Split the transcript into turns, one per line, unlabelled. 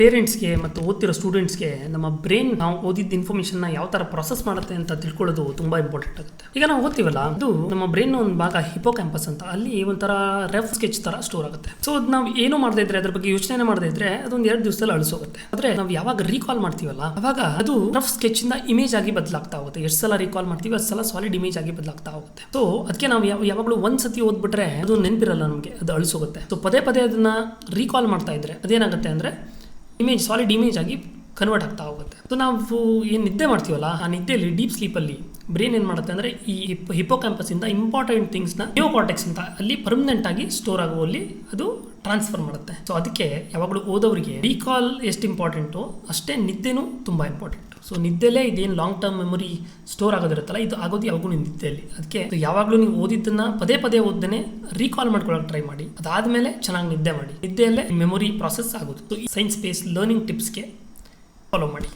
ಪೇರೆಂಟ್ಸ್ಗೆ ಮತ್ತು ಓದ್ತಿರೋ ಸ್ಟೂಡೆಂಟ್ಸ್ಗೆ ನಮ್ಮ ಬ್ರೈನ್ ನಾವು ಓದಿದ್ದ ಇನ್ಫಾರ್ಮೇಷನ್ನ ಯಾವ ತರ ಪ್ರೊಸೆಸ್ ಮಾಡುತ್ತೆ ಅಂತ ತಿಳ್ಕೊಳ್ಳೋದು ತುಂಬಾ ಇಂಪಾರ್ಟೆಂಟ್ ಆಗುತ್ತೆ. ಈಗ ನಾವು ಓದ್ತೀವಲ್ಲ, ಅದು ನಮ್ಮ ಬ್ರೈನ್ ಒಂದು ಭಾಗ ಹಿಪೋ ಕ್ಯಾಂಪಸ್ ಅಂತ, ಅಲ್ಲಿ ಒಂಥರ ರಫ್ ಸ್ಕೆಚ್ ತರ ಸ್ಟೋರ್ ಆಗುತ್ತೆ. ಸೊ ನಾವು ಏನು ಮಾಡದೇ ಇದ್ರೆ, ಅದ್ರ ಬಗ್ಗೆ ಯೋಚನೆ ಮಾಡದೇ ಇದ್ರೆ ಅದೊಂದು 2 ದಿವಸದಲ್ಲಿ ಅಳಿಸೋಗುತ್ತೆ. ಆದ್ರೆ ನಾವು ಯಾವಾಗ ರೀಕಾಲ್ ಮಾಡ್ತೀವಲ್ಲ, ಅವಾಗ ಅದು ರಫ್ ಸ್ಕೆಚ್ ಇಂದ ಇಮೇಜ್ ಆಗಿ ಬದಲಾಗ್ತಾ ಹೋಗುತ್ತೆ. ಎಷ್ಟು ಸಲ ರೀಕಾಲ್ ಮಾಡ್ತೀವಿ ಅಷ್ಟು ಸಲ ಸಾಲಿಡ್ ಇಮೇಜ್ ಆಗಿ ಬದಲಾಗ್ತಾ ಹೋಗುತ್ತೆ. ಸೊ ಅದಕ್ಕೆ ನಾವು ಯಾವಾಗಲೂ ಒಂದ್ಸತಿ ಓದ್ಬಿಟ್ರೆ ಅದು ನೆನಪಿರಲ್ಲ ನಮಗೆ, ಅದು ಅಳಿಸೋಗುತ್ತೆ. ಸೊ ಪದೇ ಪದೇ ಅದನ್ನ ರೀಕಾಲ್ ಮಾಡ್ತಾ ಇದ್ರೆ ಅದೇನಾಗುತ್ತೆ ಅಂದ್ರೆ ಇಮೇಜ್ ಸಾಲಿಡ್ ಇಮೇಜ್ ಆಗಿ ಕನ್ವರ್ಟ್ ಆಗ್ತಾ ಹೋಗುತ್ತೆ. ಸೊ ನಾವು ಏನು ನಿದ್ದೆ ಮಾಡ್ತೀವಲ್ಲ, ಆ ನಿದ್ದೆಯಲ್ಲಿ ಡೀಪ್ ಸ್ಲೀಪಲ್ಲಿ ಬ್ರೈನ್ ಏನು ಮಾಡುತ್ತೆ ಅಂದರೆ ಈ ಹಿಪೋ ಕ್ಯಾಂಪಸ್ ಇಂದ ಇಂಪಾರ್ಟೆಂಟ್ ಥಿಂಗ್ಸ್ನ ನಿಯೋಕಾರ್ಟೆಕ್ಸ್ ಅಂತ ಅಲ್ಲಿ ಪರ್ಮನೆಂಟ್ ಆಗಿ ಸ್ಟೋರ್ ಆಗುವಲ್ಲಿ ಅದು ಟ್ರಾನ್ಸ್ಫರ್ ಮಾಡುತ್ತೆ. ಸೊ ಅದಕ್ಕೆ ಯಾವಾಗಲೂ ಓದೋರಿಗೆ ರೀಕಾಲ್ ಎಷ್ಟು ಇಂಪಾರ್ಟೆಂಟು ಅಷ್ಟೇ ನಿದ್ದೆನೂ ತುಂಬ ಇಂಪಾರ್ಟೆಂಟ್. ಸೊ ನಿದ್ದೆಲೇ ಇದೇನು ಲಾಂಗ್ ಟರ್ಮ್ ಮೆಮೊರಿ ಸ್ಟೋರ್ ಆಗೋದಿರುತ್ತಲ್ಲ, ಇದು ಆಗೋದು ಯಾವಾಗಲೂ ನಿದ್ದೆಯಲ್ಲಿ. ಅದಕ್ಕೆ ಯಾವಾಗಲೂ ನೀವು ಓದಿದ್ದನ್ನ ಪದೇ ಪದೇ ಓದ್ದನೆ ರೀಕಾಲ್ ಮಾಡ್ಕೊಳ್ಳೋಕೆ ಟ್ರೈ ಮಾಡಿ. ಅದಾದಮೇಲೆ ಚೆನ್ನಾಗಿ ನಿದ್ದೆ ಮಾಡಿ. ನಿದ್ದೆಯಲ್ಲೇ ಮೆಮೊರಿ ಪ್ರಾಸೆಸ್ ಆಗೋದು. ಸೊ ಈ ಸೈನ್ಸ್ ಬೇಸ್ಡ್ ಲರ್ನಿಂಗ್ ಟಿಪ್ಸ್ಗೆ ಫಾಲೋ ಮಾಡಿ.